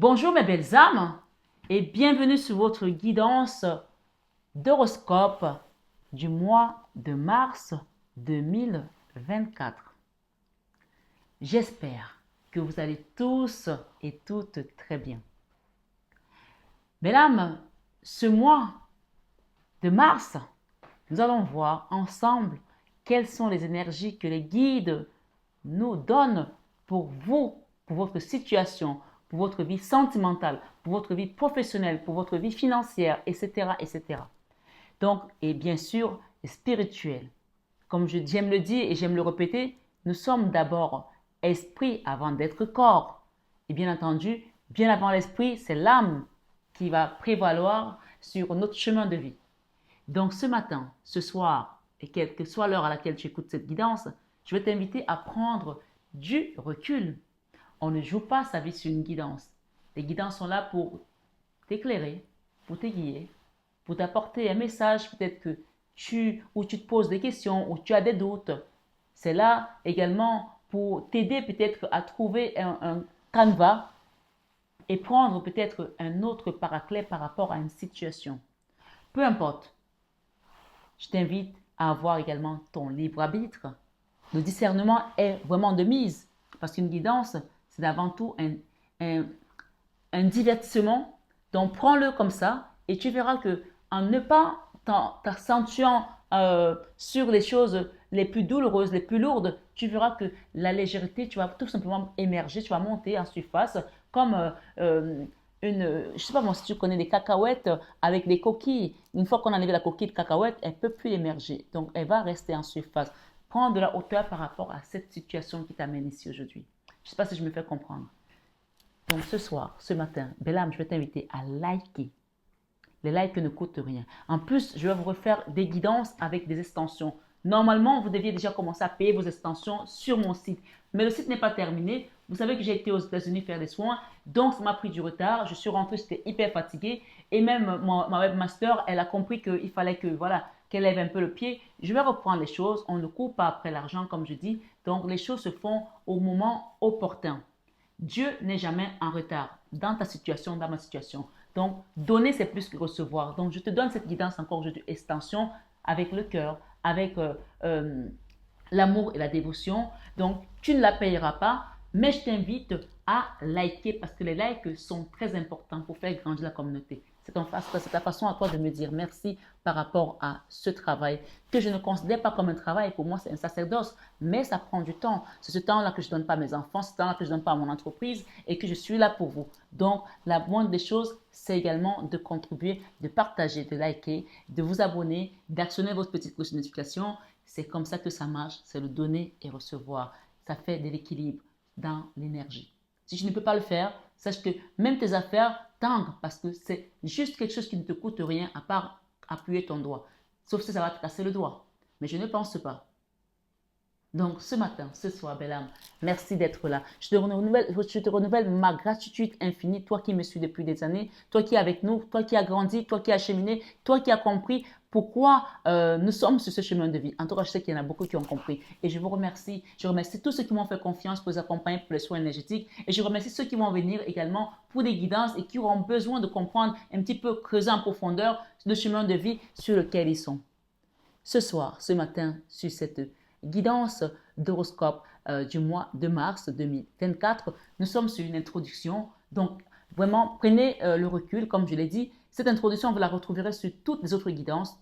Bonjour mes belles âmes et bienvenue sur votre guidance d'horoscope du mois de mars 2024. J'espère que vous allez tous et toutes très bien. Mesdames, ce mois de mars, nous allons voir ensemble quelles sont les énergies que les guides nous donnent pour vous, pour votre situation, pour votre vie sentimentale, pour votre vie professionnelle, pour votre vie financière, etc., etc. Donc, et bien sûr, spirituelle. Comme j'aime le dire et j'aime le répéter, nous sommes d'abord esprit avant d'être corps. Et bien entendu, bien avant l'esprit, c'est l'âme qui va prévaloir sur notre chemin de vie. Donc ce matin, ce soir, et quelle que soit l'heure à laquelle tu écoutes cette guidance, je vais t'inviter à prendre du recul. On ne joue pas sa vie sur une guidance. Les guidances sont là pour t'éclairer, pour t'aiguiller, pour t'apporter un message peut-être que où tu te poses des questions, où tu as des doutes. C'est là également pour t'aider peut-être à trouver un canevas et prendre peut-être un autre paraclet par rapport à une situation. Peu importe, je t'invite à avoir également ton libre arbitre. Le discernement est vraiment de mise parce qu'une guidance, c'est avant tout un divertissement. Donc, prends-le comme ça et tu verras que en ne pas t'accentuant sur les choses les plus douloureuses, les plus lourdes, tu verras que la légèreté, tu vas tout simplement émerger, tu vas monter en surface comme je ne sais pas moi si tu connais des cacahuètes avec des coquilles. Une fois qu'on a enlevé la coquille de cacahuète, elle ne peut plus émerger. Donc, elle va rester en surface. Prends de la hauteur par rapport à cette situation qui t'amène ici aujourd'hui. Je ne sais pas si je me fais comprendre. Donc, ce soir, ce matin, belle âme, je vais t'inviter à liker. Les likes ne coûtent rien. En plus, je vais vous refaire des guidances avec des extensions. Normalement, vous deviez déjà commencer à payer vos extensions sur mon site. Mais le site n'est pas terminé. Vous savez que j'ai été aux États-Unis faire des soins. Donc, ça m'a pris du retard. Je suis rentrée, j'étais hyper fatiguée. Et même ma webmaster, elle a compris qu'il fallait que, voilà, qu'elle lève un peu le pied. Je vais reprendre les choses. On ne court pas après l'argent, comme je dis. Donc, les choses se font au moment opportun. Dieu n'est jamais en retard dans ta situation, dans ma situation. Donc, donner, c'est plus que recevoir. Donc, je te donne cette guidance encore aujourd'hui, extension, avec le cœur, avec l'amour et la dévotion. Donc, tu ne la payeras pas, mais je t'invite à liker parce que les likes sont très importants pour faire grandir la communauté. C'est ta façon à toi de me dire merci par rapport à ce travail que je ne considère pas comme un travail. Pour moi, c'est un sacerdoce, mais ça prend du temps. C'est ce temps-là que je ne donne pas à mes enfants, ce temps-là que je ne donne pas à mon entreprise et que je suis là pour vous. Donc, la moindre des choses, c'est également de contribuer, de partager, de liker, de vous abonner, d'actionner votre petite cloche de notification. C'est comme ça que ça marche, c'est le donner et recevoir. Ça fait de l'équilibre dans l'énergie. Si tu ne peux pas le faire, sache que même tes affaires tanguent parce que c'est juste quelque chose qui ne te coûte rien à part appuyer ton doigt. Sauf si ça va te casser le doigt. Mais je ne pense pas. Donc, ce matin, ce soir, belle âme, merci d'être là. Je te renouvelle ma gratitude infinie, toi qui me suis depuis des années, toi qui es avec nous, toi qui as grandi, toi qui as cheminé, toi qui as compris pourquoi nous sommes sur ce chemin de vie. En tout cas, je sais qu'il y en a beaucoup qui ont compris. Et je vous remercie. Je remercie tous ceux qui m'ont fait confiance pour les accompagner pour les soins énergétiques. Et je remercie ceux qui vont venir également pour des guidances et qui auront besoin de comprendre un petit peu, creuser en profondeur le chemin de vie sur lequel ils sont. Ce soir, ce matin, sur cette guidance d'horoscope du mois de mars 2024, nous sommes sur une introduction. Donc, vraiment, prenez le recul, comme je l'ai dit. Cette introduction, vous la retrouverez sur toutes les autres guidances.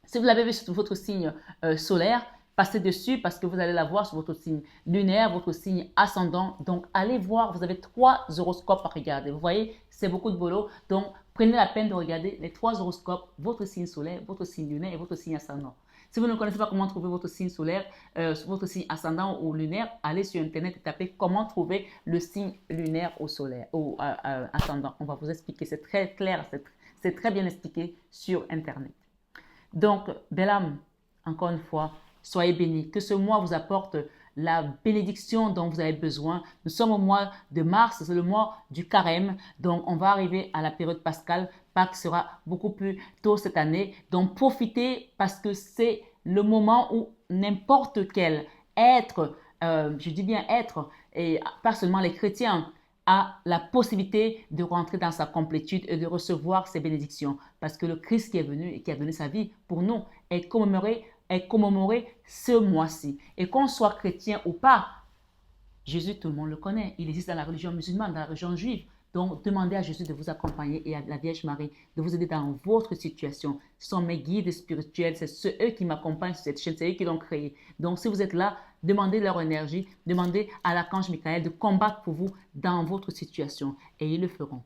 Si vous l'avez vu sur votre signe solaire, passez dessus parce que vous allez la voir sur votre signe lunaire, votre signe ascendant. Donc, allez voir, vous avez 3 horoscopes à regarder. Vous voyez, c'est beaucoup de boulot. Donc, prenez la peine de regarder les 3 horoscopes, votre signe solaire, votre signe lunaire et votre signe ascendant. Si vous ne connaissez pas comment trouver votre signe solaire, votre signe ascendant ou lunaire, allez sur Internet et tapez comment trouver le signe lunaire au solaire ou ascendant. On va vous expliquer, c'est très clair, c'est très bien expliqué sur Internet. Donc, belle âme, encore une fois, soyez bénis. Que ce mois vous apporte la bénédiction dont vous avez besoin. Nous sommes au mois de mars, c'est le mois du carême. Donc, on va arriver à la période pascale. Pâques sera beaucoup plus tôt cette année. Donc, profitez parce que c'est le moment où n'importe quel être, je dis bien être, et pas seulement les chrétiens, a la possibilité de rentrer dans sa complétude et de recevoir ses bénédictions. Parce que le Christ qui est venu et qui a donné sa vie pour nous est commémoré ce mois-ci. Et qu'on soit chrétien ou pas, Jésus, tout le monde le connaît. Il existe dans la religion musulmane, dans la religion juive. Donc, demandez à Jésus de vous accompagner et à la Vierge Marie de vous aider dans votre situation. Ce sont mes guides spirituels, c'est eux qui m'accompagnent sur cette chaîne, c'est eux qui l'ont créée. Donc, si vous êtes là, demandez leur énergie, demandez à l'archange Michael de combattre pour vous dans votre situation. Et ils le feront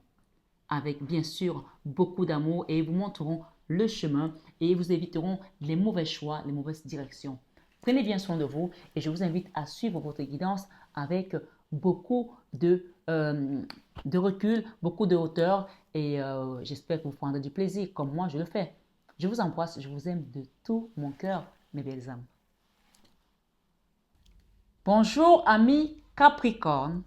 avec, bien sûr, beaucoup d'amour et ils vous montreront le chemin et ils vous éviteront les mauvais choix, les mauvaises directions. Prenez bien soin de vous et je vous invite à suivre votre guidance avec beaucoup de recul, beaucoup de hauteur et j'espère que vous prendrez du plaisir comme moi je le fais. Je vous embrasse, je vous aime de tout mon cœur, mes belles âmes. Bonjour amis Capricorne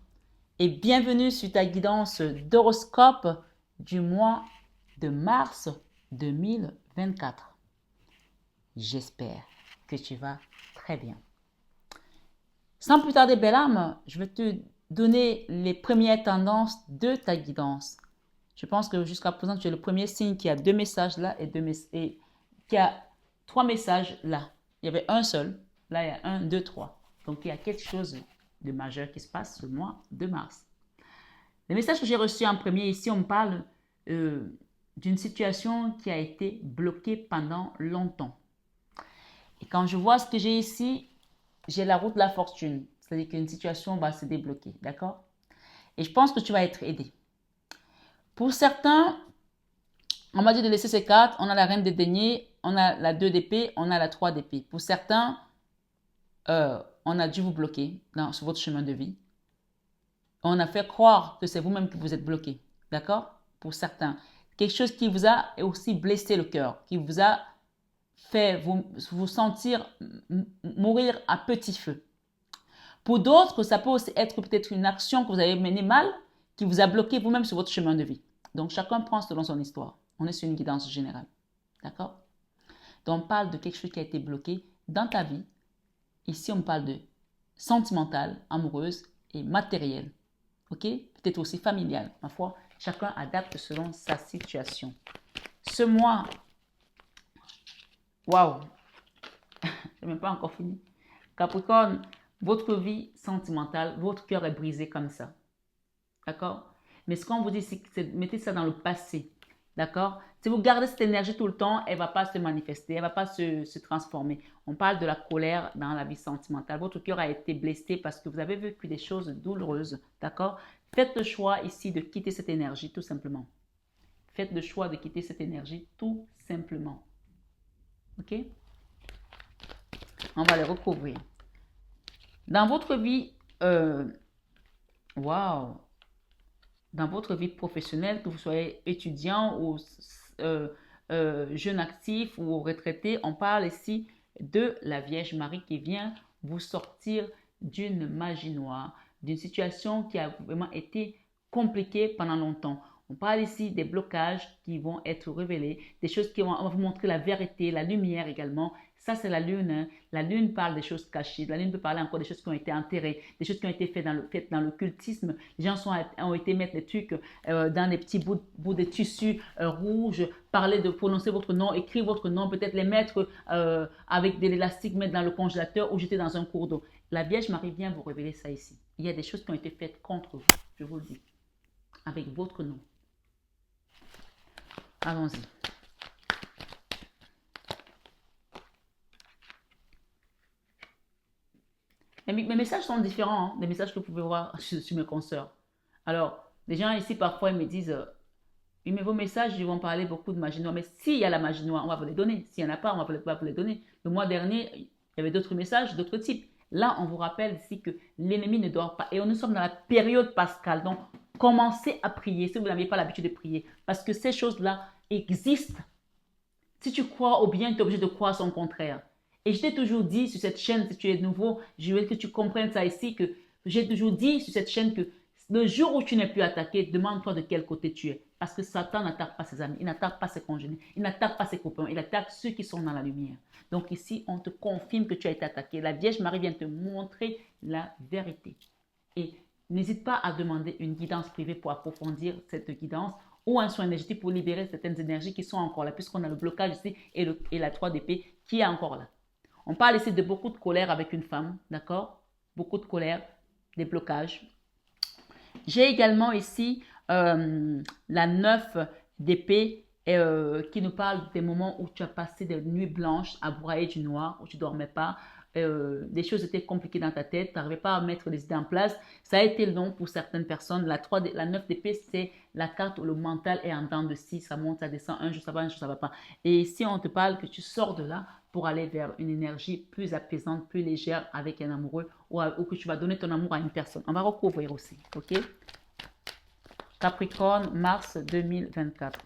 et bienvenue sur ta guidance d'horoscope du mois de mars 2024. J'espère que tu vas très bien. Sans plus tarder, belle âme, je vais te donner les premières tendances de ta guidance. Je pense que jusqu'à présent, tu es le premier signe qui a 2 messages là et qui a 3 messages là. Il y avait un seul. Là, il y a 1, 2, 3. Donc, il y a quelque chose de majeur qui se passe ce mois de mars. Le message que j'ai reçu en premier ici, on me parle d'une situation qui a été bloquée pendant longtemps. Et quand je vois ce que j'ai ici, j'ai la route de la fortune. C'est-à-dire qu'une situation va se débloquer, d'accord? Et je pense que tu vas être aidé. Pour certains, on m'a dit de laisser ces cartes. On a la reine des deniers, on a la 2 d'épée, on a la 3 d'épée. Pour certains, on a dû vous bloquer sur votre chemin de vie. On a fait croire que c'est vous-même qui vous êtes bloqué, d'accord? Pour certains. Quelque chose qui vous a aussi blessé le cœur, qui vous a fait vous sentir mourir à petit feu. Pour d'autres, ça peut aussi être peut-être une action que vous avez menée mal, qui vous a bloqué vous-même sur votre chemin de vie. Donc, chacun prend selon son histoire. On est sur une guidance générale. D'accord? Donc, on parle de quelque chose qui a été bloqué dans ta vie. Ici, on parle de sentimental, amoureuse et matériel. OK? Peut-être aussi familial. Ma foi, chacun adapte selon sa situation. Ce mois, waouh! Je n'ai même pas encore fini. Capricorne, votre vie sentimentale, votre cœur est brisé comme ça. D'accord? Mais ce qu'on vous dit, c'est mettez ça dans le passé. D'accord? Si vous gardez cette énergie tout le temps, elle ne va pas se manifester, elle ne va pas se transformer. On parle de la colère dans la vie sentimentale. Votre cœur a été blessé parce que vous avez vécu des choses douloureuses. D'accord? Faites le choix ici de quitter cette énergie tout simplement. Faites le choix de quitter cette énergie tout simplement. OK? On va les recouvrir. Dans votre vie, waouh! Dans votre vie professionnelle, que vous soyez étudiant ou jeune actif ou retraité, on parle ici de la Vierge Marie qui vient vous sortir d'une magie noire, d'une situation qui a vraiment été compliquée pendant longtemps. On parle ici des blocages qui vont être révélés, des choses qui vont vous montrer la vérité, la lumière également. Ça, c'est la lune. Hein. La lune parle des choses cachées. La lune peut parler encore des choses qui ont été enterrées, des choses qui ont été faites dans l'occultisme. Les gens ont été mettre des trucs dans des petits bouts de tissus rouges, parler de prononcer votre nom, écrire votre nom, peut-être les mettre avec de l'élastique, mettre dans le congélateur ou jeter dans un cours d'eau. La Vierge Marie vient vous révéler ça ici. Il y a des choses qui ont été faites contre vous, je vous le dis, avec votre nom. Allons-y. Mes messages sont différents hein, des messages que vous pouvez voir sur mes consoeurs. Alors, les gens ici, parfois, ils me disent oui, mais vos messages, ils vont parler beaucoup de magie noire. Mais s'il y a la magie noire, on va vous les donner. S'il n'y en a pas, on va pas vous les donner. Le mois dernier, il y avait d'autres messages, d'autres types. Là, on vous rappelle ici que l'ennemi ne dort pas. Et nous sommes dans la période pascale. Donc, commencez à prier si vous n'avez pas l'habitude de prier. Parce que ces choses-là existent. Si tu crois au bien, tu es obligé de croire son contraire. Et je t'ai toujours dit sur cette chaîne, si tu es nouveau, je veux que tu comprennes ça ici, que j'ai toujours dit sur cette chaîne que le jour où tu n'es plus attaqué, demande-toi de quel côté tu es. Parce que Satan n'attaque pas ses amis, il n'attaque pas ses congénères, il n'attaque pas ses copains, il attaque ceux qui sont dans la lumière. Donc ici, on te confirme que tu as été attaqué. La Vierge Marie vient te montrer la vérité. Et n'hésite pas à demander une guidance privée pour approfondir cette guidance ou un soin énergétique pour libérer certaines énergies qui sont encore là, puisqu'on a le blocage ici et la 3 d'épée qui est encore là. On parle ici de beaucoup de colère avec une femme, d'accord? Beaucoup de colère, des blocages. J'ai également ici la 9 d'épée qui nous parle des moments où tu as passé des nuits blanches à broyer du noir, où tu ne dormais pas. Des choses étaient compliquées dans ta tête, tu n'arrivais pas à mettre les idées en place. Ça a été long pour certaines personnes. La 9 d'épée, c'est la carte où le mental est en dents de scie, ça monte, ça descend, un jour ça va, un jour ça ne va pas. Et ici, on te parle que tu sors de là pour aller vers une énergie plus apaisante, plus légère avec un amoureux ou que tu vas donner ton amour à une personne. On va recouvrir aussi, ok? Capricorne, mars 2024.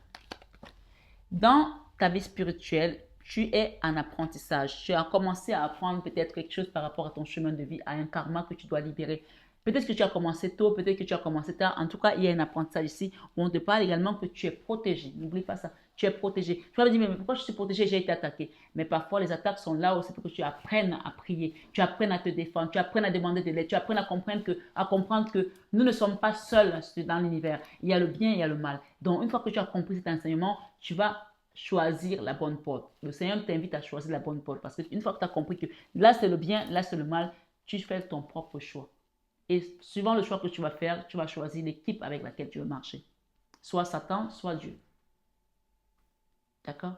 Dans ta vie spirituelle, tu es en apprentissage. Tu as commencé à apprendre peut-être quelque chose par rapport à ton chemin de vie, à un karma que tu dois libérer. Peut-être que tu as commencé tôt, peut-être que tu as commencé tard. En tout cas, il y a un apprentissage ici où on te parle également que tu es protégé. N'oublie pas ça. Tu es protégé. Tu vas me dire, mais pourquoi je suis protégé? J'ai été attaqué. Mais parfois, les attaques sont là aussi pour que tu apprennes à prier. Tu apprennes à te défendre. Tu apprennes à demander de l'aide. Tu apprennes à comprendre que nous ne sommes pas seuls dans l'univers. Il y a le bien et il y a le mal. Donc, une fois que tu as compris cet enseignement, tu vas choisir la bonne porte. Le Seigneur t'invite à choisir la bonne porte parce qu'une fois que tu as compris que là, c'est le bien, là, c'est le mal, tu fais ton propre choix. Et suivant le choix que tu vas faire, tu vas choisir l'équipe avec laquelle tu veux marcher. Soit Satan, soit Dieu. D'accord?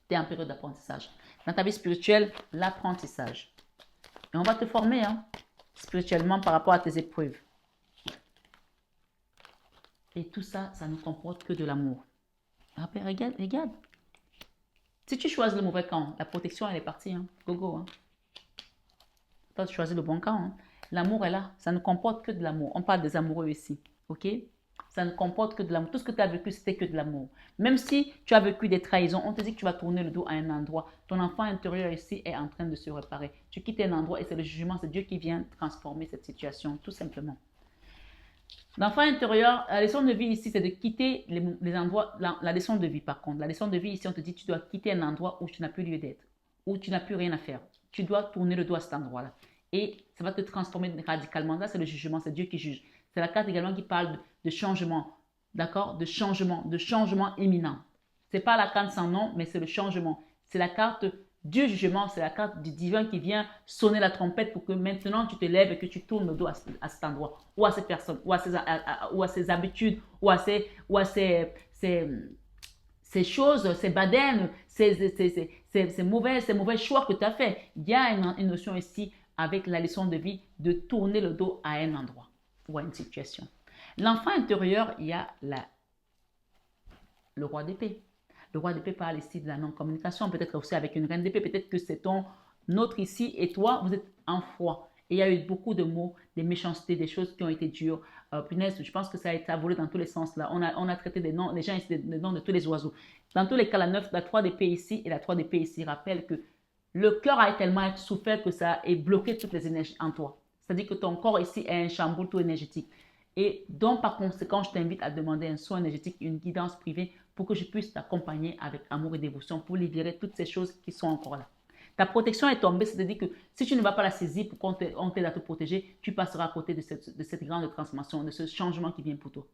Tu es en période d'apprentissage. Dans ta vie spirituelle, l'apprentissage. Et on va te former spirituellement par rapport à tes épreuves. Et tout ça, ça ne comporte que de l'amour. Ah ben regarde, regarde. Si tu choisis le mauvais camp, la protection, elle est partie. Go, go. Toi, tu choisis le bon camp. L'amour est là. Ça ne comporte que de l'amour. On parle des amoureux ici. OK? Ça ne comporte que de l'amour. Tout ce que tu as vécu, c'était que de l'amour. Même si tu as vécu des trahisons, on te dit que tu vas tourner le dos à un endroit. Ton enfant intérieur ici est en train de se réparer. Tu quittes un endroit et c'est le jugement, c'est Dieu qui vient transformer cette situation, tout simplement. L'enfant intérieur, la leçon de vie ici, c'est de quitter les endroits, la leçon de vie par contre. La leçon de vie ici, on te dit tu dois quitter un endroit où tu n'as plus lieu d'être, où tu n'as plus rien à faire. Tu dois tourner le dos à cet endroit-là. Et ça va te transformer radicalement. Là, c'est le jugement, c'est Dieu qui juge. C'est la carte également qui parle de changement, d'accord? De changement imminent. Ce n'est pas la carte sans nom, mais c'est le changement. C'est la carte du jugement, c'est la carte du divin qui vient sonner la trompette pour que maintenant tu te lèves et que tu tournes le dos à cet endroit, ou à cette personne, ou à ses habitudes, ou à ces choses, ces badènes, ces mauvais choix que tu as fait. Il y a une notion ici avec la leçon de vie de tourner le dos à un endroit ou à une situation. L'enfant intérieur, il y a le roi d'épée. Le roi d'épée parle ici de la non-communication, peut-être aussi avec une reine d'épée, peut-être que c'est ton autre ici et toi, vous êtes en froid. Et il y a eu beaucoup de mots, des méchancetés, des choses qui ont été dures. Punaise, je pense que ça a été volé dans tous les sens là. On a traité des noms, les gens ici, des noms de tous les oiseaux. Dans tous les cas, la 3 d'épée ici et la 3 d'épée ici rappellent que le cœur a tellement souffert que ça a bloqué toutes les énergies en toi. C'est-à-dire que ton corps ici est un chamboule tout énergétique. Et donc, par conséquent, je t'invite à demander un soin énergétique, une guidance privée pour que je puisse t'accompagner avec amour et dévotion pour libérer toutes ces choses qui sont encore là. Ta protection est tombée, c'est-à-dire que si tu ne vas pas la saisir pour qu'on t'aide à te protéger, tu passeras à côté de cette grande transformation, de ce changement qui vient pour toi.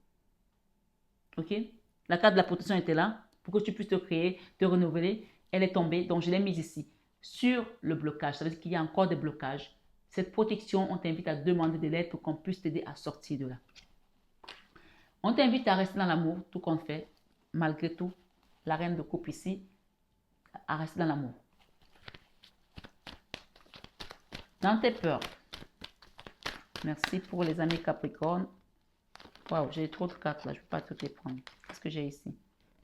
OK? La carte de la protection était là pour que tu puisses te créer, te renouveler. Elle est tombée, donc je l'ai mise ici sur le blocage. Ça veut dire qu'il y a encore des blocages. Cette protection, on t'invite à demander de l'aide pour qu'on puisse t'aider à sortir de là. On t'invite à rester dans l'amour, tout compte fait, malgré tout. La reine de coupe ici, à rester dans l'amour. Dans tes peurs. Merci pour les amis Capricorne. Waouh, j'ai trop de cartes là, je ne peux pas toutes les prendre. Qu'est-ce que j'ai ici?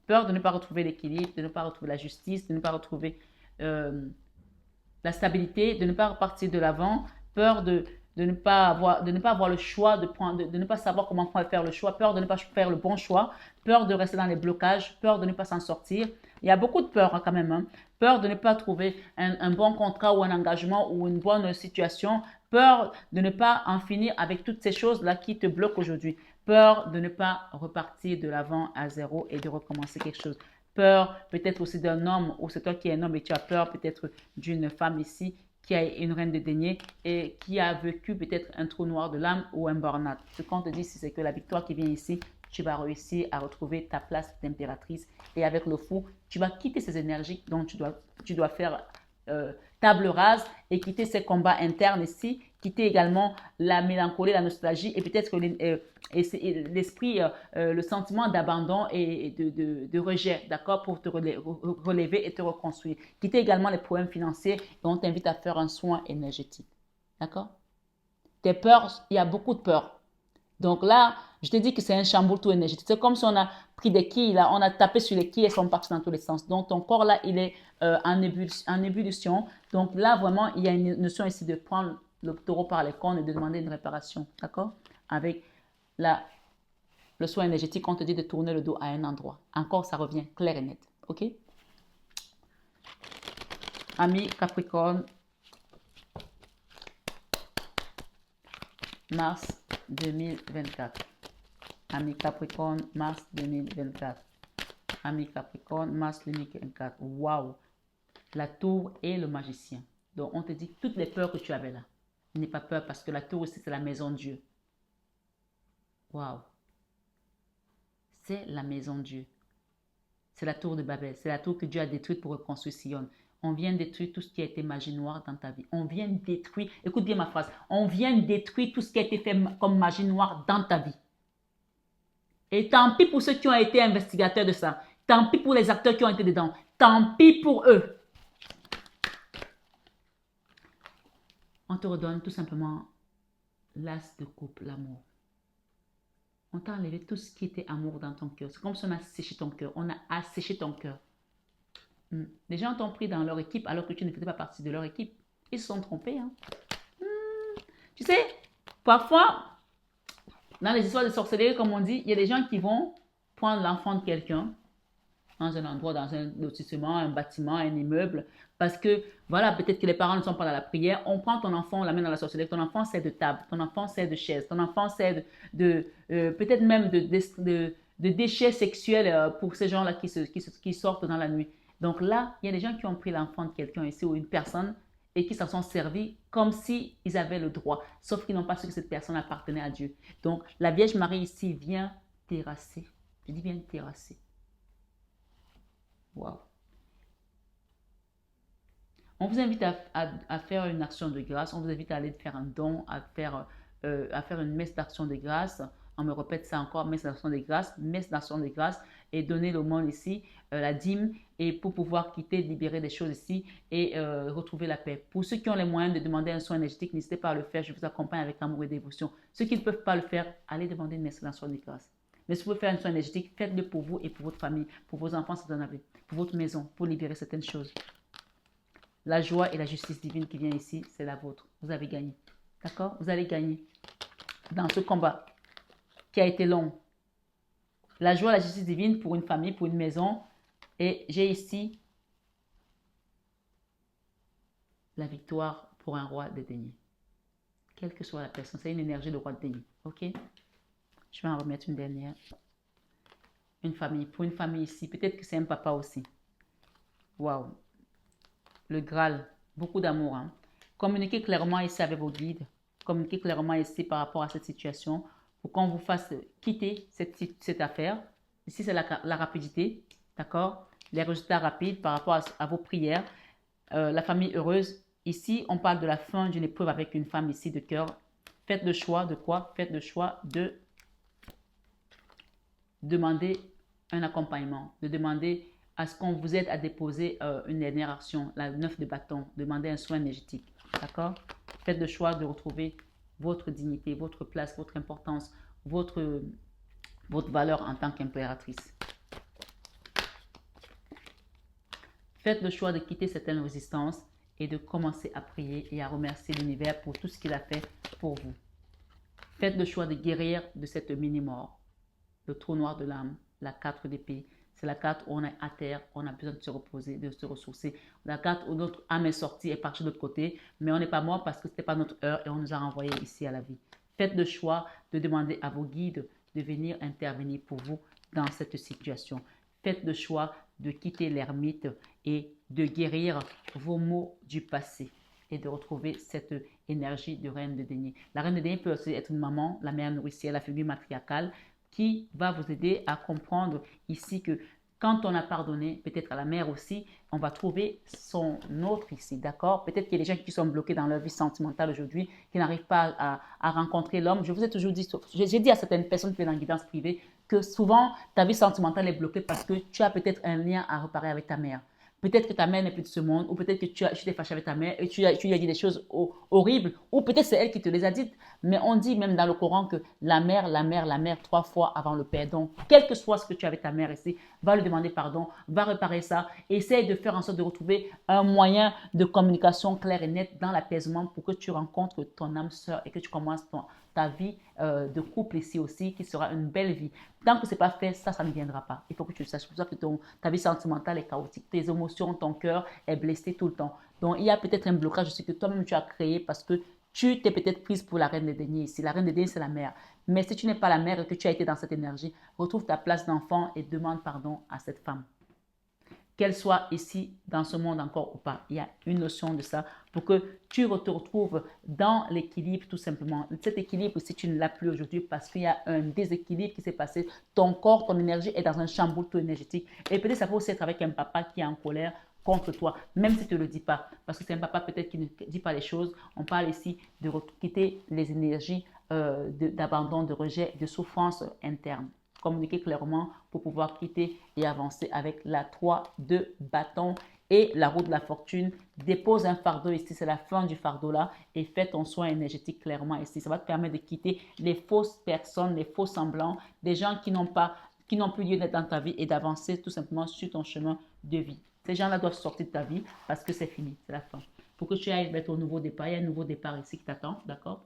Peur de ne pas retrouver l'équilibre, de ne pas retrouver la justice, de ne pas retrouver la stabilité, de ne pas repartir de l'avant, peur de ne pas avoir le choix, de ne pas savoir comment faire le choix, peur de ne pas faire le bon choix, peur de rester dans les blocages, peur de ne pas s'en sortir. Il y a beaucoup de peur quand même. Peur de ne pas trouver un bon contrat ou un engagement ou une bonne situation, peur de ne pas en finir avec toutes ces choses-là qui te bloquent aujourd'hui, peur de ne pas repartir de l'avant à zéro et de recommencer quelque chose. Peur peut-être aussi d'un homme, ou c'est toi qui es un homme et tu as peur peut-être d'une femme ici qui a une reine de denier et qui a vécu peut-être un trou noir de l'âme ou un burn-out. Ce qu'on te dit, c'est que la victoire qui vient ici, tu vas réussir à retrouver ta place d'impératrice. Et avec le fou, tu vas quitter ces énergies dont tu dois faire table rase et quitter ces combats internes ici, quitter également la mélancolie, la nostalgie et peut-être l'esprit, le sentiment d'abandon et de rejet, d'accord, pour te relever et te reconstruire. Quitter également les problèmes financiers et on t'invite à faire un soin énergétique, d'accord? Tes peurs, il y a beaucoup de peurs. Donc là, je te dis que c'est un chamboule tout énergétique. C'est comme si on a pris des quilles, là, on a tapé sur les quilles et elles sont parties dans tous les sens. Donc ton corps là, il est en ébullition. Donc là, vraiment, il y a une notion ici de prendre le taureau par les cornes et de demander une réparation. D'accord? Avec le soin énergétique, on te dit de tourner le dos à un endroit. Encore, ça revient clair et net. OK? Ami Capricorne, mars 2024. Ami Capricorne, mars 2024. Ami Capricorne, mars 2024. Waouh! La tour et le magicien. Donc, on te dit toutes les peurs que tu avais là. N'aie pas peur parce que la tour aussi, c'est la maison de Dieu. Waouh! C'est la maison de Dieu. C'est la tour de Babel. C'est la tour que Dieu a détruite pour reconstruire Sion. On vient détruire tout ce qui a été magie noire dans ta vie. On vient détruire, écoute bien ma phrase, on vient détruire tout ce qui a été fait comme magie noire dans ta vie. Et tant pis pour ceux qui ont été investigateurs de ça. Tant pis pour les acteurs qui ont été dedans. Tant pis pour eux. On te redonne tout simplement l'as de coupe, l'amour. On t'a enlevé tout ce qui était amour dans ton cœur. C'est comme si on a séché ton cœur. On a asséché ton cœur. Les gens t'ont pris dans leur équipe alors que tu ne faisais pas partie de leur équipe. Ils se sont trompés. Hein. Tu sais, parfois, dans les histoires de sorcellerie, comme on dit, il y a des gens qui vont prendre l'enfant de quelqu'un dans un endroit, dans un lotissement, un bâtiment, un immeuble, parce que, voilà, peut-être que les parents ne sont pas dans la prière. On prend ton enfant, on l'amène dans la sorcellerie. Ton enfant sert de table, ton enfant sert de chaise, ton enfant sert peut-être même de déchets sexuels pour ces gens-là qui sortent dans la nuit. Donc là, il y a des gens qui ont pris l'enfant de quelqu'un ici ou une personne et qui s'en sont servis comme s'ils avaient le droit, sauf qu'ils n'ont pas su que cette personne appartenait à Dieu. Donc la Vierge Marie ici vient terrasser. Je dis bien terrasser. Wow. On vous invite à faire une action de grâce. On vous invite à aller faire un don, à faire une messe d'action de grâce. On me répète ça encore, messe d'action de grâce et donner l'aumône ici, la dîme, et pour pouvoir quitter, libérer des choses ici et retrouver la paix. Pour ceux qui ont les moyens de demander un soin énergétique, n'hésitez pas à le faire. Je vous accompagne avec amour et dévotion. Ceux qui ne peuvent pas le faire, allez demander une messe d'action de grâce. Mais si vous pouvez faire un soin énergétique, faites-le pour vous et pour votre famille, pour vos enfants si vous en avez, pour votre maison, pour libérer certaines choses. La joie et la justice divine qui vient ici, c'est la vôtre. Vous avez gagné. D'accord? Vous allez gagner dans ce combat qui a été long. La joie et la justice divine pour une famille, pour une maison. Et j'ai ici la victoire pour un roi de denier. Quelle que soit la personne, c'est une énergie de roi de denier. Ok? Je vais en remettre une dernière. Une famille, pour une famille ici. Peut-être que c'est un papa aussi. Waouh! Le Graal, beaucoup d'amour. Hein? Communiquez clairement ici avec vos guides. Communiquez clairement ici par rapport à cette situation pour qu'on vous fasse quitter cette affaire. Ici, c'est la rapidité. D'accord? Les résultats rapides par rapport à vos prières. La famille heureuse. Ici, on parle de la fin d'une épreuve avec une femme ici de cœur. Faites le choix de quoi? Faites le choix de demander un accompagnement, de demander à ce qu'on vous aide à déposer une dernière action, la 9 de bâton, demandez un soin énergétique, d'accord? Faites le choix de retrouver votre dignité, votre place, votre importance, votre valeur en tant qu'impératrice. Faites le choix de quitter certaines résistances et de commencer à prier et à remercier l'univers pour tout ce qu'il a fait pour vous. Faites le choix de guérir de cette mini-mort, le trou noir de l'âme, la 4 d'épée. C'est la carte où on est à terre, on a besoin de se reposer, de se ressourcer. La carte où notre âme est sortie et partie de l'autre côté, mais on n'est pas mort parce que ce n'était pas notre heure et on nous a renvoyés ici à la vie. Faites le choix de demander à vos guides de venir intervenir pour vous dans cette situation. Faites le choix de quitter l'ermite et de guérir vos maux du passé. et de retrouver cette énergie de reine de denier. La reine de denier peut aussi être une maman, la mère nourricière, la figure matriarcale qui va vous aider à comprendre ici que quand on a pardonné, peut-être à la mère aussi, on va trouver son autre ici, d'accord? Peut-être qu'il y a des gens qui sont bloqués dans leur vie sentimentale aujourd'hui, qui n'arrivent pas à rencontrer l'homme. Je vous ai toujours dit, j'ai dit à certaines personnes qui sont en guidance privée que souvent, ta vie sentimentale est bloquée parce que tu as peut-être un lien à réparer avec ta mère. Peut-être que ta mère n'est plus de ce monde, ou peut-être que tu t'es fâché avec ta mère et tu lui as dit des choses horribles, ou peut-être c'est elle qui te les a dites. Mais on dit même dans le Coran que la mère, 3 fois avant le père. Donc, quel que soit ce que tu as avec ta mère ici, va lui demander pardon, va réparer ça. Essaye de faire en sorte de retrouver un moyen de communication clair et net dans l'apaisement pour que tu rencontres ton âme sœur et que tu commences ta vie de couple ici aussi, qui sera une belle vie. Tant que ce n'est pas fait, ça ne viendra pas. Il faut que tu le saches. C'est pour ça que ta vie sentimentale est chaotique. Tes émotions, ton cœur est blessé tout le temps. Donc, il y a peut-être un blocage aussi que toi-même tu as créé parce que tu t'es peut-être prise pour la reine des deniers ici. La reine des deniers, c'est la mère. Mais si tu n'es pas la mère et que tu as été dans cette énergie, retrouve ta place d'enfant et demande pardon à cette femme. Qu'elle soit ici dans ce monde encore ou pas. Il y a une notion de ça pour que tu te retrouves dans l'équilibre tout simplement. Cet équilibre, si tu ne l'as plus aujourd'hui parce qu'il y a un déséquilibre qui s'est passé, ton corps, ton énergie est dans un chamboulement énergétique. Et peut-être ça peut aussi être avec un papa qui est en colère contre toi, même si tu ne le dis pas. Parce que c'est un papa peut-être qui ne dit pas les choses. On parle ici de quitter les énergies d'abandon, de rejet, de souffrance interne. Communiquer clairement pour pouvoir quitter et avancer avec la 3 de bâton et la roue de la fortune. Dépose un fardeau ici, c'est la fin du fardeau là et fais ton soin énergétique clairement ici. Ça va te permettre de quitter les fausses personnes, les faux semblants, des gens qui n'ont plus lieu d'être dans ta vie et d'avancer tout simplement sur ton chemin de vie. Ces gens-là doivent sortir de ta vie parce que c'est fini, c'est la fin. Pour que tu ailles vers ton nouveau départ, il y a un nouveau départ ici qui t'attend, d'accord?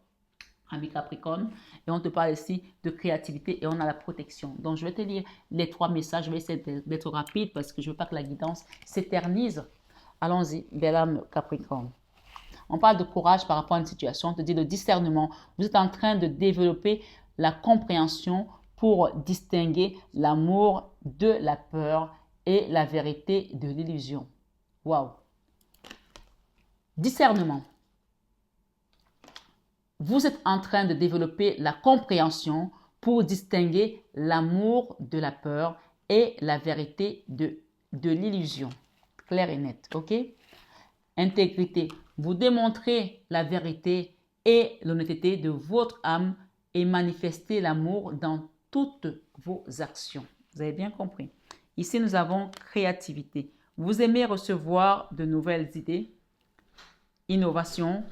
Ami Capricorne, et on te parle ici de créativité et on a la protection. Donc, je vais te lire les 3 messages. Je vais essayer d'être rapide parce que je ne veux pas que la guidance s'éternise. Allons-y, belle âme Capricorne. On parle de courage par rapport à une situation. On te dit le discernement. Vous êtes en train de développer la compréhension pour distinguer l'amour de la peur et la vérité de l'illusion. Waouh! Discernement. Vous êtes en train de développer la compréhension pour distinguer l'amour de la peur et la vérité de l'illusion. Clair et net, ok? Intégrité. Vous démontrez la vérité et l'honnêteté de votre âme et manifestez l'amour dans toutes vos actions. Vous avez bien compris. Ici, nous avons créativité. Vous aimez recevoir de nouvelles idées, innovation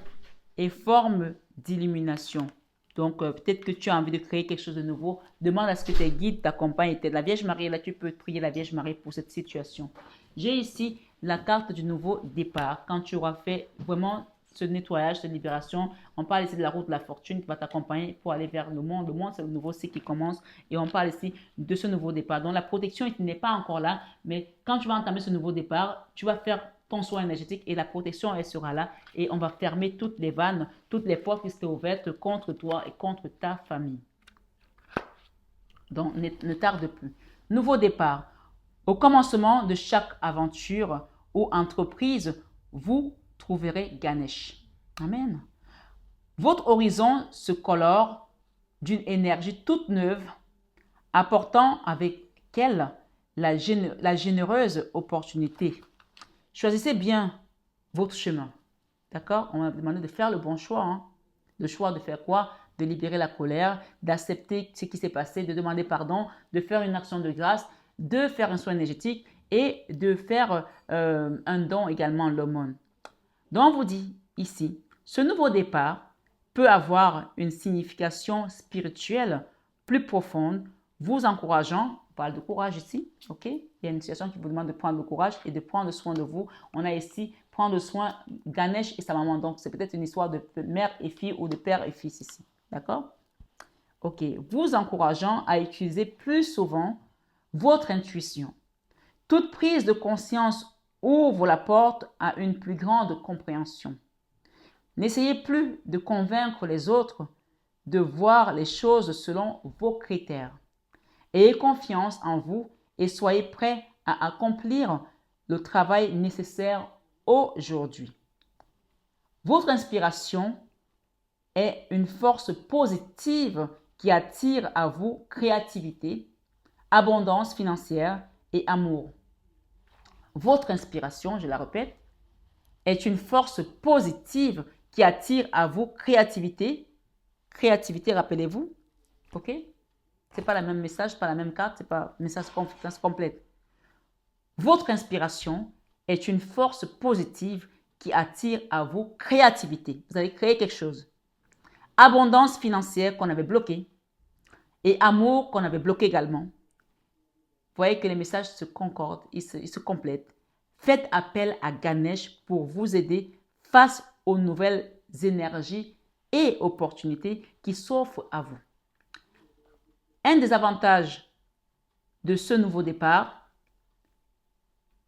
et formes d'illumination. Donc, peut-être que tu as envie de créer quelque chose de nouveau. Demande à ce que tes guides t'accompagnent. La Vierge Marie, là, tu peux prier la Vierge Marie pour cette situation. J'ai ici la carte du nouveau départ. Quand tu auras fait vraiment ce nettoyage, cette libération, on parle ici de la route de la fortune qui va t'accompagner pour aller vers le monde. Le monde, c'est le nouveau cycle qui commence. Et on parle ici de ce nouveau départ. Donc, la protection n'est pas encore là. Mais quand tu vas entamer ce nouveau départ, tu vas faire ton soin énergétique et la protection, elle sera là. Et on va fermer toutes les vannes, toutes les portes qui seraient ouvertes contre toi et contre ta famille. Donc, ne tarde plus. Nouveau départ. Au commencement de chaque aventure ou entreprise, vous trouverez Ganesh. Amen. Votre horizon se colore d'une énergie toute neuve, apportant avec elle la généreuse opportunité. Choisissez bien votre chemin. D'accord? On m'a demandé de faire le bon choix. Hein? Le choix de faire quoi? De libérer la colère, d'accepter ce qui s'est passé, de demander pardon, de faire une action de grâce, de faire un soin énergétique et de faire un don également, l'aumône. Donc, on vous dit ici, ce nouveau départ peut avoir une signification spirituelle plus profonde, vous encourageant. On parle de courage ici, ok? Il y a une situation qui vous demande de prendre le courage et de prendre soin de vous. On a ici prendre soin Ganesh et sa maman. Donc, c'est peut-être une histoire de mère et fille ou de père et fils ici. D'accord? Ok. Vous encourageant à utiliser plus souvent votre intuition. Toute prise de conscience ouvre la porte à une plus grande compréhension. N'essayez plus de convaincre les autres de voir les choses selon vos critères. Ayez confiance en vous et soyez prêts à accomplir le travail nécessaire aujourd'hui. Votre inspiration est une force positive qui attire à vous créativité, abondance financière et amour. Votre inspiration, je la répète, est une force positive qui attire à vous créativité. Créativité, rappelez-vous, ok? C'est pas le même message, pas la même carte, c'est pas message complète. Votre inspiration est une force positive qui attire à vous créativité. Vous allez créer quelque chose. Abondance financière qu'on avait bloquée et amour qu'on avait bloqué également. Vous voyez que les messages se concordent, ils se complètent. Faites appel à Ganesh pour vous aider face aux nouvelles énergies et opportunités qui s'offrent à vous. Un des avantages de ce nouveau départ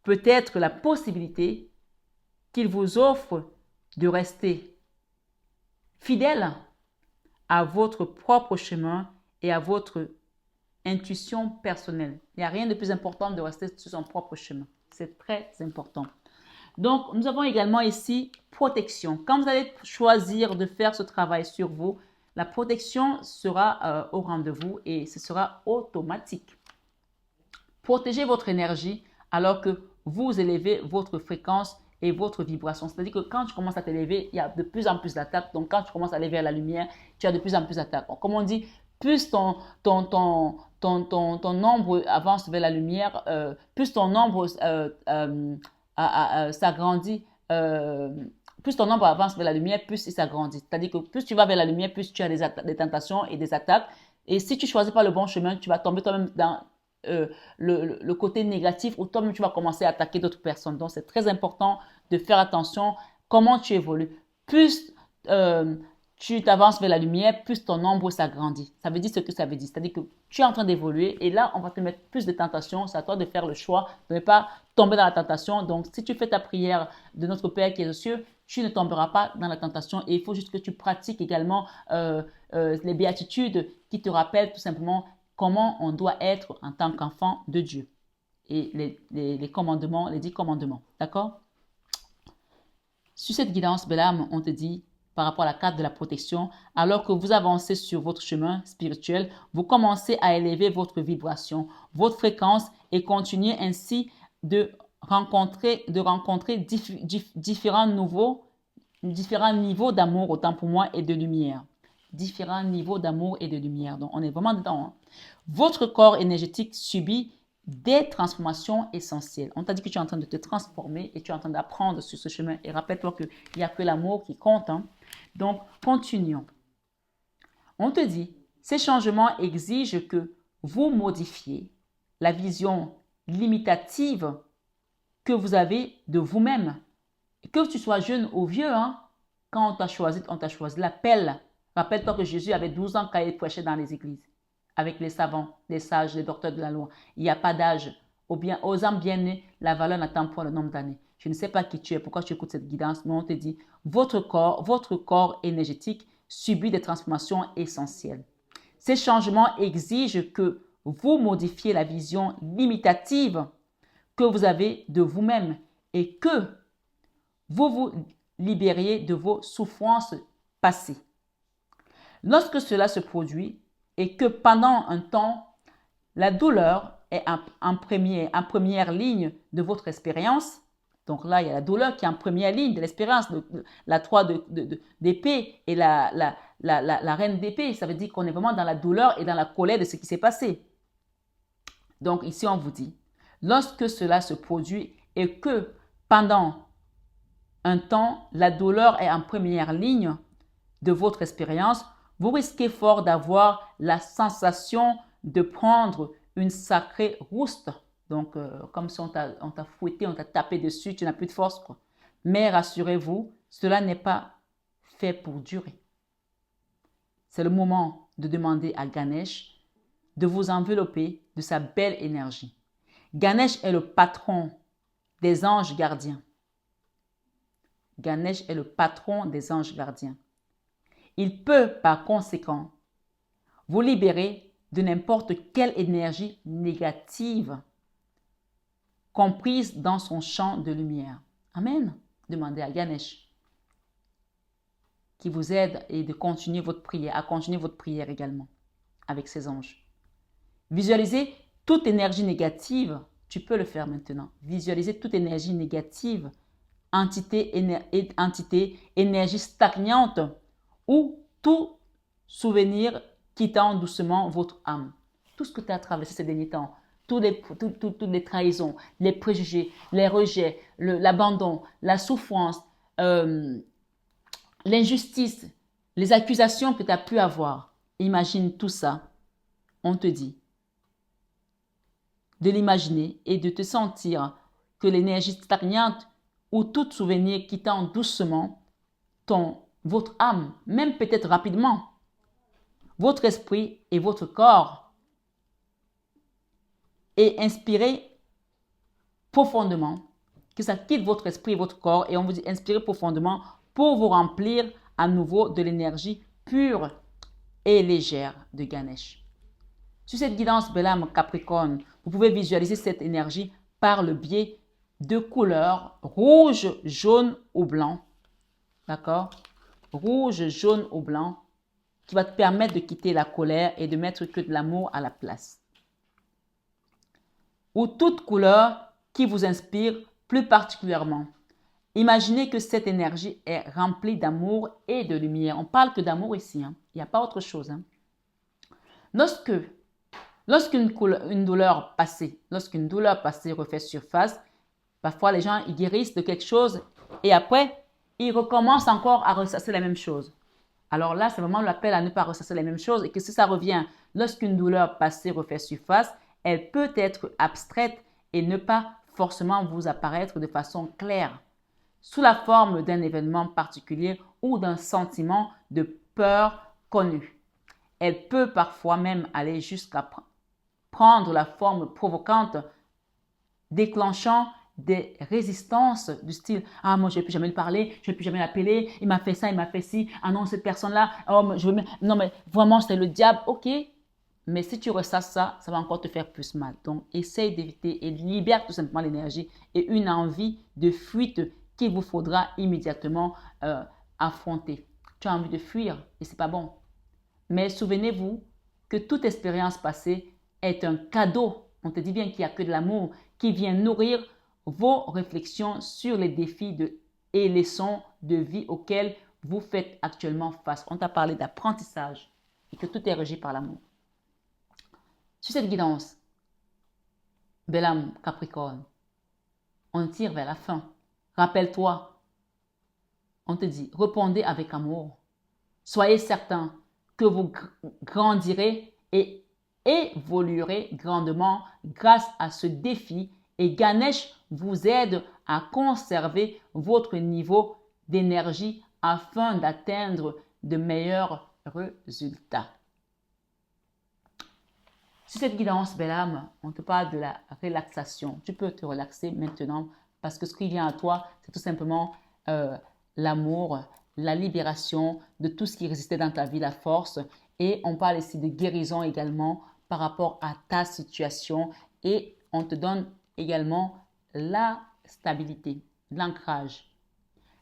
peut être la possibilité qu'il vous offre de rester fidèle à votre propre chemin et à votre intuition personnelle. Il n'y a rien de plus important de rester sur son propre chemin. C'est très important. Donc, nous avons également ici protection. Quand vous allez choisir de faire ce travail sur vous, la protection sera au rendez-vous et ce sera automatique. Protégez votre énergie alors que vous élevez votre fréquence et votre vibration. C'est-à-dire que quand tu commences à t'élever, il y a de plus en plus d'attaques. Donc, quand tu commences à aller vers la lumière, tu as de plus en plus d'attaques. Comme on dit, plus ton ombre avance vers la lumière, plus ton ombre s'agrandit, plus ton ombre avance vers la lumière, plus il s'agrandit. C'est-à-dire que plus tu vas vers la lumière, plus tu as des tentations et des attaques. Et si tu ne choisis pas le bon chemin, tu vas tomber toi-même dans le côté négatif où toi-même tu vas commencer à attaquer d'autres personnes. Donc, c'est très important de faire attention comment tu évolues. Plus tu t'avances vers la lumière, plus ton ombre s'agrandit. Ça veut dire ce que ça veut dire. C'est-à-dire que tu es en train d'évoluer et là, on va te mettre plus de tentations. C'est à toi de faire le choix de ne pas tomber dans la tentation. Donc, si tu fais ta prière de notre Père qui est aux cieux, tu ne tomberas pas dans la tentation. Et il faut juste que tu pratiques également les béatitudes qui te rappellent tout simplement comment on doit être en tant qu'enfant de Dieu. Et les commandements, les 10 commandements. D'accord? Sur cette guidance, Bélam, on te dit, par rapport à la carte de la protection, alors que vous avancez sur votre chemin spirituel, vous commencez à élever votre vibration, votre fréquence et continuez ainsi de rencontrer différents niveaux d'amour, autant pour moi, et de lumière. Différents niveaux d'amour et de lumière. Donc, on est vraiment dedans. Hein. Votre corps énergétique subit des transformations essentielles. On t'a dit que tu es en train de te transformer et tu es en train d'apprendre sur ce chemin. Et rappelle-toi qu'il n'y a que l'amour qui compte. Hein. Donc, continuons. On te dit, ces changements exigent que vous modifiez la vision limitative que vous avez de vous-même. Que tu sois jeune ou vieux, hein, quand on t'a choisi l'appel. Rappelle-toi que Jésus avait 12 ans quand il prêchait dans les églises, avec les savants, les sages, les docteurs de la loi. Il n'y a pas d'âge. Aux âmes bien nées, la valeur n'attend pas le nombre d'années. Je ne sais pas qui tu es, pourquoi tu écoutes cette guidance, mais on te dit, votre corps énergétique subit des transformations essentielles. Ces changements exigent que vous modifiez la vision limitative que vous avez de vous-même et que vous vous libériez de vos souffrances passées. Lorsque cela se produit et que pendant un temps, la douleur est en première ligne de votre expérience, donc là, il y a la douleur qui est en première ligne de l'expérience, la 3 d'épée et la reine d'épée, ça veut dire qu'on est vraiment dans la douleur et dans la colère de ce qui s'est passé. Donc ici, on vous dit, lorsque cela se produit et que pendant un temps, la douleur est en première ligne de votre expérience, vous risquez fort d'avoir la sensation de prendre une sacrée rouste. Donc, comme si on t'a fouetté, on t'a tapé dessus, tu n'as plus de force, quoi. Mais rassurez-vous, cela n'est pas fait pour durer. C'est le moment de demander à Ganesh de vous envelopper de sa belle énergie. Ganesh est le patron des anges gardiens. Ganesh est le patron des anges gardiens. Il peut, par conséquent, vous libérer de n'importe quelle énergie négative comprise dans son champ de lumière. Amen. Demandez à Ganesh. qui vous aide et de continuer votre prière, à continuer votre prière également avec ces anges. Visualisez toute énergie négative, tu peux le faire maintenant. Visualiser toute énergie négative, entité, énergie stagnante ou tout souvenir quittant doucement votre âme. Tout ce que tu as traversé ces derniers temps, toutes les trahisons, les préjugés, les rejets, l'abandon, la souffrance, l'injustice, les accusations que tu as pu avoir. Imagine tout ça. On te dit de l'imaginer et de te sentir que l'énergie stagnante ou tout souvenir quittant doucement votre âme, même peut-être rapidement, votre esprit et votre corps, et inspirez profondément, que ça quitte votre esprit et votre corps, et on vous dit inspirez profondément pour vous remplir à nouveau de l'énergie pure et légère de Ganesh. Sur cette guidance Bélam Capricorne, vous pouvez visualiser cette énergie par le biais de couleurs rouge, jaune ou blanc. D'accord? Rouge, jaune ou blanc, qui va te permettre de quitter la colère et de mettre que de l'amour à la place. Ou toute couleur qui vous inspire plus particulièrement. Imaginez que cette énergie est remplie d'amour et de lumière. On parle que d'amour ici, hein. Il n'y a pas autre chose. Hein. Lorsqu'une douleur passée refait surface, parfois les gens ils guérissent de quelque chose et après, ils recommencent encore à ressasser la même chose. Alors là, c'est vraiment l'appel à ne pas ressasser la même chose et que si ça revient, lorsqu'une douleur passée refait surface, elle peut être abstraite et ne pas forcément vous apparaître de façon claire, sous la forme d'un événement particulier ou d'un sentiment de peur connu. Elle peut parfois même aller jusqu'à prendre la forme provocante, déclenchant des résistances du style « Ah, moi, je ne vais plus jamais lui parler, je ne vais plus jamais l'appeler, il m'a fait ça, il m'a fait ci, ah non, cette personne-là, oh, non, mais vraiment, c'est le diable. » Ok, mais si tu ressasses ça, ça va encore te faire plus mal. Donc, essaye d'éviter et libère tout simplement l'énergie et une envie de fuite qu'il vous faudra immédiatement affronter. Tu as envie de fuir et ce n'est pas bon. Mais souvenez-vous que toute expérience passée est un cadeau. On te dit bien qu'il n'y a que de l'amour qui vient nourrir vos réflexions sur les défis et leçons de vie auxquels vous faites actuellement face. On t'a parlé d'apprentissage et que tout est régi par l'amour. Sur cette guidance, Bélam Capricorne, on tire vers la fin. Rappelle-toi, on te dit, répondez avec amour. Soyez certain que vous grandirez et évoluerez grandement grâce à ce défi et Ganesh vous aide à conserver votre niveau d'énergie afin d'atteindre de meilleurs résultats. Sur cette guidance, belle âme, on te parle de la relaxation. Tu peux te relaxer maintenant parce que ce qui vient à toi, c'est tout simplement l'amour, la libération de tout ce qui résistait dans ta vie, la force. Et on parle ici de guérison également par rapport à ta situation. Et on te donne également la stabilité, l'ancrage.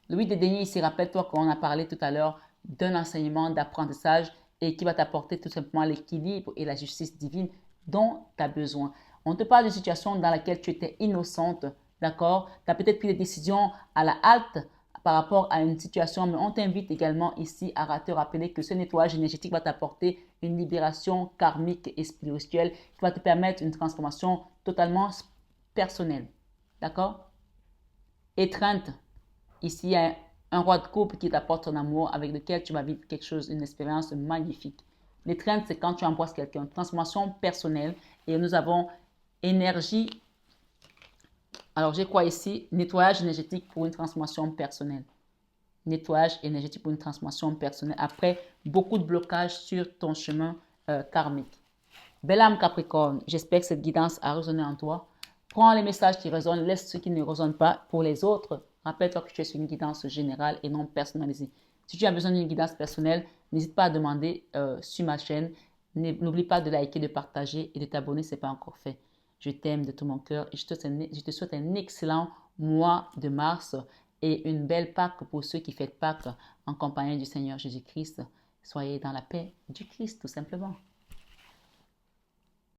Le 8 de denier ici, rappelle-toi qu'on a parlé tout à l'heure d'un enseignement, d'apprentissage et qui va t'apporter tout simplement l'équilibre et la justice divine dont tu as besoin. On te parle d'une situation dans laquelle tu étais innocente, d'accord? Tu as peut-être pris des décisions à la halte par rapport à une situation, mais on t'invite également ici à te rappeler que ce nettoyage énergétique va t'apporter une libération karmique et spirituelle qui va te permettre une transformation totalement personnelle, d'accord? Étreinte, ici il y a un roi de coupe qui t'apporte ton amour avec lequel tu vas vivre quelque chose, une expérience magnifique. L'étreinte, c'est quand tu embrasses quelqu'un, transformation personnelle et nous avons énergie. Alors, j'ai quoi ici? Nettoyage énergétique pour une transformation personnelle. Nettoyage énergétique pour une transformation personnelle. Après, beaucoup de blocages sur ton chemin karmique. Belle âme Capricorne, j'espère que cette guidance a résonné en toi. Prends les messages qui résonnent, laisse ceux qui ne résonnent pas pour les autres. Rappelle-toi que tu es sur une guidance générale et non personnalisée. Si tu as besoin d'une guidance personnelle, n'hésite pas à demander sur ma chaîne. N'oublie pas de liker, de partager et de t'abonner si ce n'est pas encore fait. Je t'aime de tout mon cœur et je te souhaite un excellent mois de mars et une belle Pâque pour ceux qui fêtent Pâques en compagnie du Seigneur Jésus-Christ. Soyez dans la paix du Christ, tout simplement.